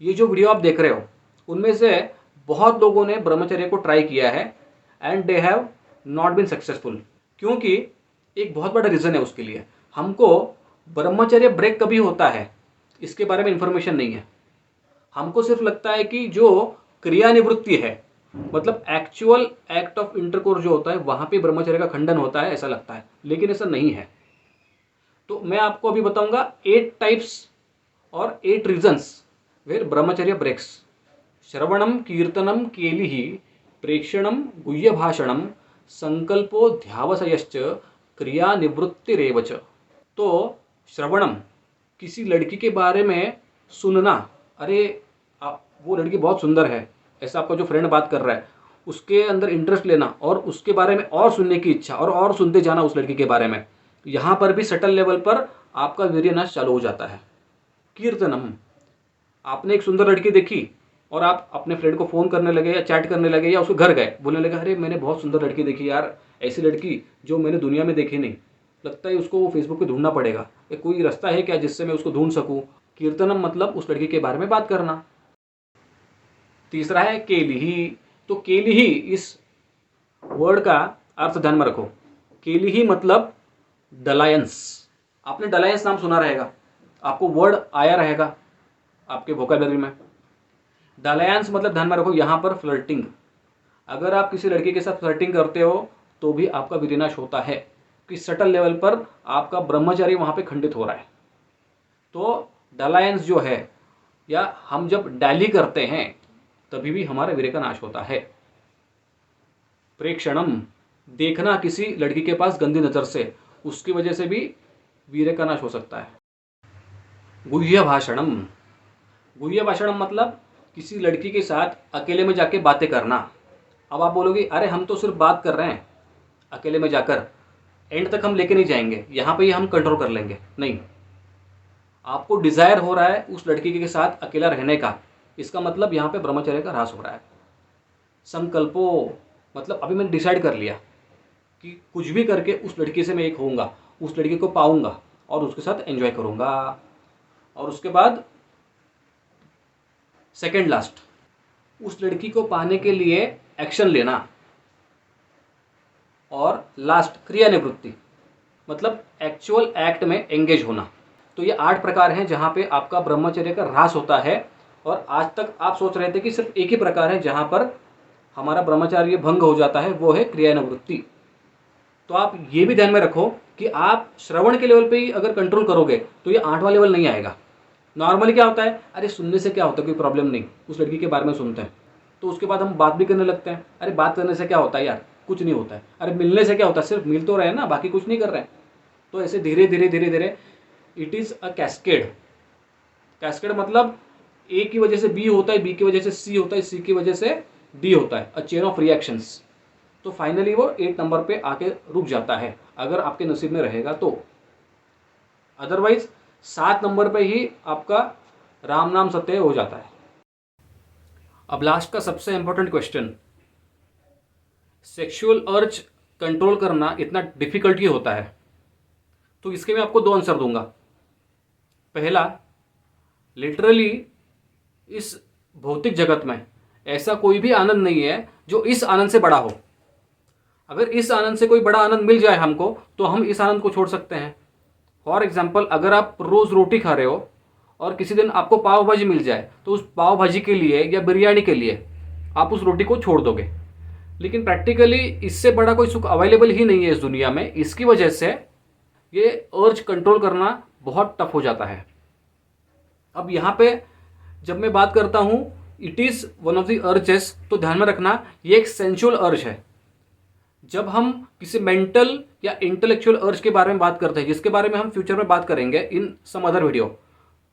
ये जो वीडियो आप देख रहे हो उनमें से बहुत लोगों ने ब्रह्मचर्य को ट्राई किया है and they have not been successful. क्योंकि एक बहुत बड़ा रीज़न है उसके लिए, हमको ब्रह्मचर्य ब्रेक कभी होता है इसके बारे में इंफॉर्मेशन नहीं है। हमको सिर्फ लगता है कि जो क्रियानिवृत्ति है, मतलब एक्चुअल एक्ट ऑफ इंटरकोर्स जो होता है वहां पे ब्रह्मचर्य का खंडन होता है, ऐसा लगता है, लेकिन ऐसा नहीं है। तो मैं आपको अभी बताऊंगा 8 टाइप्स और 8 रीजंस वेर ब्रह्मचर्य ब्रेक्स। श्रवणम कीर्तनम केलिहि प्रेक्षणम गुह्य भाषणम संकल्पो ध्यावसयश्च क्रिया निवृत्तिरेव च। तो श्रवणम, किसी लड़की के बारे में सुनना, अरे वो लड़की बहुत सुंदर है, ऐसा आपका जो फ्रेंड बात कर रहा है उसके अंदर इंटरेस्ट लेना और उसके बारे में और सुनने की इच्छा और सुनते जाना उस लड़की के बारे में, यहाँ पर भी सटल लेवल पर आपका वीर्यनाश चालू हो जाता है। कीर्तनम, आपने एक सुंदर लड़की देखी और आप अपने फ्रेंड को फ़ोन करने लगे या चैट करने लगे या उसके घर गए, बोलने लगे अरे मैंने बहुत सुंदर लड़की देखी यार, ऐसी लड़की जो मैंने दुनिया में देखी नहीं, लगता है उसको वो फेसबुक पे ढूंढना पड़ेगा, कोई रास्ता है क्या जिससे मैं उसको ढूंढ सकूं। कीर्तनम मतलब उस लड़की के बारे में बात करना। तीसरा है केलिही। तो केलिही, इस वर्ड का अर्थ ध्यान में रखो। केलिही मतलब डलायंस। आपने डलायंस नाम सुना रहेगा, आपको वर्ड आया रहेगा आपके वोकैबुलरी में। डलायंस मतलब ध्यान में रखो यहाँ पर फ्लर्टिंग। अगर आप किसी लड़की के साथ फ्लर्टिंग करते हो तो भी आपका विनाश होता है कि सटल लेवल पर आपका ब्रह्मचर्य वहाँ पे खंडित हो रहा है। तो डलायंस जो है, या हम जब डैली करते हैं तभी भी हमारा वीर्य का नाश होता है। प्रेक्षणम, देखना किसी लड़की के पास गंदी नज़र से, उसकी वजह से भी वीर्य का नाश हो सकता है। गुह्य भाषणम, गुह्य भाषणम मतलब किसी लड़की के साथ अकेले में जाके बातें करना। अब आप बोलोगे अरे हम तो सिर्फ बात कर रहे हैं, अकेले में जाकर एंड तक हम लेके नहीं जाएंगे, यहाँ पे ही हम कंट्रोल कर लेंगे। नहीं, आपको डिजायर हो रहा है उस लड़की के साथ अकेला रहने का, इसका मतलब यहाँ पे ब्रह्मचर्य का ह्रास हो रहा है। संकल्पो मतलब अभी मैंने डिसाइड कर लिया कि कुछ भी करके उस लड़की से मैं एक होऊंगा, उस लड़की को पाऊंगा और उसके साथ एंजॉय करूंगा। और उसके बाद सेकेंड लास्ट, उस लड़की को पाने के लिए एक्शन लेना। और लास्ट क्रियानिवृत्ति मतलब एक्चुअल एक्ट में एंगेज होना। तो ये 8 प्रकार हैं जहाँ पे आपका ब्रह्मचर्य का ह्रास होता है। और आज तक आप सोच रहे थे कि सिर्फ एक ही प्रकार है जहाँ पर हमारा ब्रह्मचर्य भंग हो जाता है, वो है क्रियानिवृत्ति। तो आप ये भी ध्यान में रखो कि आप श्रवण के लेवल पे ही अगर कंट्रोल करोगे तो ये 8वां लेवल नहीं आएगा। नॉर्मली क्या होता है, अरे सुनने से क्या होता है, कोई प्रॉब्लम नहीं, उस लड़की के बारे में सुनते हैं तो उसके बाद हम बात भी करने लगते हैं, अरे बात करने से क्या होता है यार, कुछ नहीं होता है, अरे मिलने से क्या होता है, सिर्फ मिल तो रहे हैं ना, बाकी कुछ नहीं कर रहे हैं। तो ऐसे धीरे धीरे धीरे धीरे it is a cascade. Cascade मतलब ए की वजह से बी होता है, बी की वजह से सी होता है, सी की वजह से डी होता है, अ चेन ऑफ रिएक्शंस। तो फाइनली वो 8 नंबर पे आके रुक जाता है अगर आपके नसीब में रहेगा तो। अदरवाइज 7 नंबर पे ही आपका राम नाम सत्य हो जाता है। अब लास्ट का सबसे इंपॉर्टेंट क्वेश्चन, सेक्सुअल अर्ज कंट्रोल करना इतना डिफिकल्ट ही होता है? तो इसके मैं आपको 2 आंसर दूंगा। पहला, लिटरली इस भौतिक जगत में ऐसा कोई भी आनंद नहीं है जो इस आनंद से बड़ा हो। अगर इस आनंद से कोई बड़ा आनंद मिल जाए हमको तो हम इस आनंद को छोड़ सकते हैं। फॉर एग्जाम्पल, अगर आप रोज़ रोटी खा रहे हो और किसी दिन आपको पाव भाजी मिल जाए तो उस पाव भाजी के लिए या बिरयानी के लिए आप उस रोटी को छोड़ दोगे। लेकिन प्रैक्टिकली इससे बड़ा कोई सुख अवेलेबल ही नहीं है इस दुनिया में। इसकी वजह से ये अर्ज कंट्रोल करना बहुत टफ हो जाता है। अब यहाँ पे जब मैं बात करता हूँ it is one of the urges, तो ध्यान में रखना ये एक सेंसुअल अर्ज है। जब हम किसी मेंटल या इंटेलेक्चुअल अर्ज के बारे में बात करते हैं, जिसके बारे में हम फ्यूचर में बात करेंगे इन सम अदर वीडियो,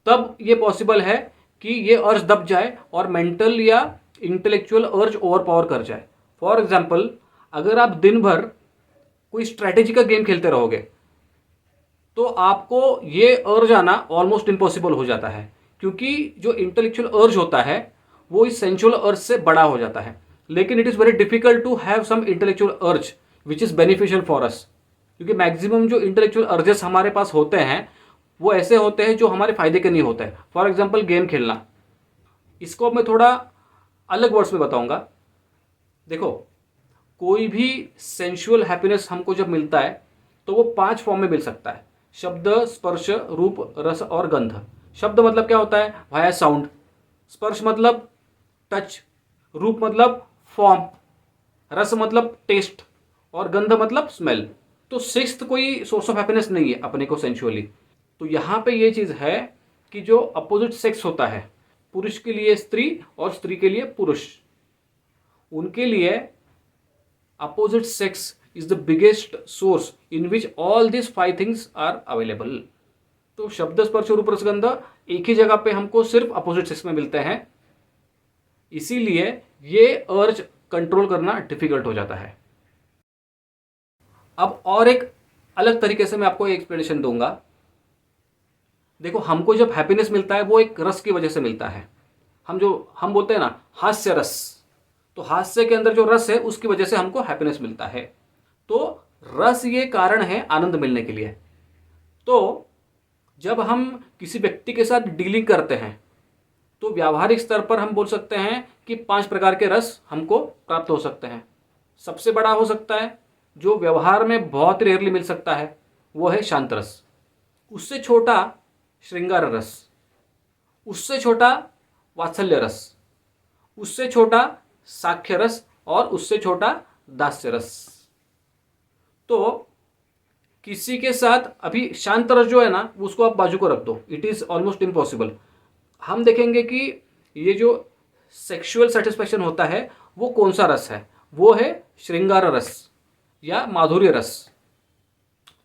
तब ये पॉसिबल है कि ये अर्ज दब जाए और मेंटल या इंटेलेक्चुअल अर्ज ओवर पावर कर जाए। फॉर एग्जाम्पल, अगर आप दिन भर कोई स्ट्रैटेजी का गेम खेलते रहोगे तो आपको ये अर्ज आना ऑलमोस्ट इम्पॉसिबल हो जाता है, क्योंकि जो इंटेलेक्चुअल अर्ज होता है वो इस सेंसुअल अर्ज से बड़ा हो जाता है। लेकिन it is very difficult to have some intellectual urge which is beneficial for us, क्योंकि मैक्सिमम जो इंटेलेक्चुअल अर्जेस हमारे पास होते हैं वो ऐसे होते हैं जो हमारे फायदे के नहीं होते हैं। फॉर एग्जाम्पल, गेम खेलना, इसको अब मैं थोड़ा अलग वर्ड्स में बताऊंगा। देखो, कोई भी सेंशुअल हैप्पीनेस हमको जब मिलता है तो वो 5 फॉर्म में मिल सकता है: शब्द, स्पर्श, रूप, रस और गंध। शब्द मतलब क्या होता है? Via sound. स्पर्श मतलब टच। रूप मतलब फॉर्म। रस मतलब टेस्ट। और गंध मतलब स्मेल। तो सिक्स्थ कोई सोर्स ऑफ हैप्पीनेस नहीं है अपने को सेंशुअली। तो यहाँ पे ये चीज़ है कि जो अपोजिट सेक्स होता है, पुरुष के लिए स्त्री और स्त्री के लिए पुरुष, उनके लिए opposite sex is the biggest source in which all this 5 things are available. तो शब्द, स्पर्श, रूप, रस, गंध एक ही जगह पे हमको सिर्फ अपोजिट सेक्स में मिलते हैं, इसीलिए ये अर्ज कंट्रोल करना डिफिकल्ट हो जाता है। अब और एक अलग तरीके से मैं आपको एक्सप्लेनेशन दूंगा। देखो, हमको जब हैप्पीनेस मिलता है वो एक रस की वजह से मिलता है। हम बोलते हैं ना हास्य रस, तो हास्य के अंदर जो रस है उसकी वजह से हमको हैप्पीनेस मिलता है। तो रस ये कारण है आनंद मिलने के लिए। तो जब हम किसी व्यक्ति के साथ डीलिंग करते हैं तो व्यावहारिक स्तर पर हम बोल सकते हैं कि 5 प्रकार के रस हमको प्राप्त हो सकते हैं। सबसे बड़ा हो सकता है, जो व्यवहार में बहुत रेयरली मिल सकता है, वो है शांत रस। उससे छोटा श्रृंगार रस। उससे छोटा वात्सल्य रस। उससे छोटा साख्य रस। और उससे छोटा दास्य रस। तो किसी के साथ अभी शांत रस जो है ना, उसको आप बाजू को रख दो, इट इज ऑलमोस्ट इम्पॉसिबल। हम देखेंगे कि ये जो सेक्सुअल सेटिस्फैक्शन होता है वो कौन सा रस है, वो है श्रृंगार रस या माधुर्य रस।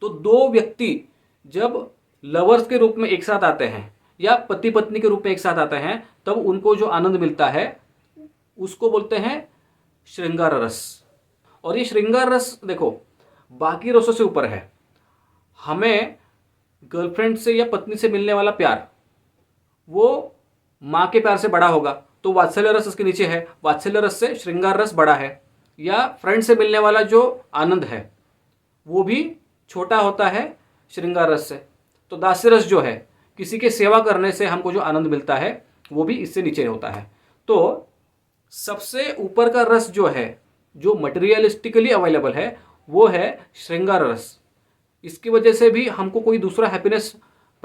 तो 2 व्यक्ति जब लवर्स के रूप में एक साथ आते हैं या पति पत्नी के रूप में एक साथ आते हैं, तब उनको जो आनंद मिलता है उसको बोलते हैं श्रृंगार रस। और ये श्रृंगार रस देखो बाकी रसों से ऊपर है। हमें गर्लफ्रेंड से या पत्नी से मिलने वाला प्यार वो माँ के प्यार से बड़ा होगा, तो वात्सल्य रस उसके नीचे है, वात्सल्य रस से श्रृंगार रस बड़ा है। या फ्रेंड से मिलने वाला जो आनंद है वो भी छोटा होता है श्रृंगार रस से। तो दास्य रस जो है, किसी के सेवा करने से हमको जो आनंद मिलता है वो भी इससे नीचे होता है। तो सबसे ऊपर का रस जो है, जो मटेरियलिस्टिकली अवेलेबल है, वो है श्रृंगार रस। इसकी वजह से भी हमको कोई दूसरा हैप्पीनेस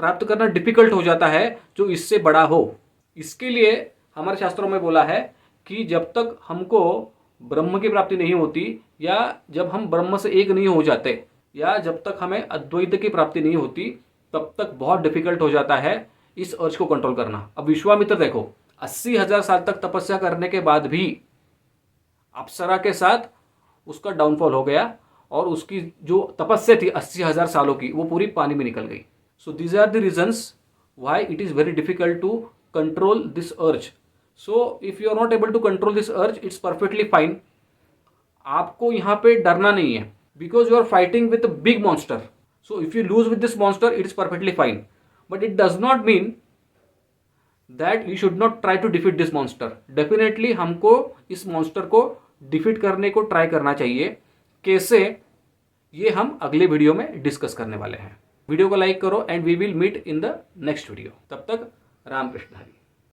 प्राप्त करना डिफिकल्ट हो जाता है जो इससे बड़ा हो। इसके लिए हमारे शास्त्रों में बोला है कि जब तक हमको ब्रह्म की प्राप्ति नहीं होती, या जब हम ब्रह्म से एक नहीं हो जाते, या जब तक हमें अद्वैत की प्राप्ति नहीं होती, तब तक बहुत डिफिकल्ट हो जाता है इस अर्ज को कंट्रोल करना। अब विश्वामित्र देखो, 80,000 साल तक तपस्या करने के बाद भी अप्सरा के साथ उसका डाउनफॉल हो गया और उसकी जो तपस्या थी 80,000 सालों की, वो पूरी पानी में निकल गई। So these are the reasons why it is very difficult to control this urge. So if you are not able to control this urge, it's perfectly fine. आपको यहाँ पे डरना नहीं है, because you are fighting with big monster. So if you lose with this monster, it is perfectly fine, but it does not mean that you should not try to defeat this monster. Definitely हमको इस monster को defeat करने को try करना चाहिए। कैसे, ये हम अगले वीडियो में डिस्कस करने वाले हैं। वीडियो को लाइक करो and we will meet in the next video. तब तक राम कृष्ण हरि।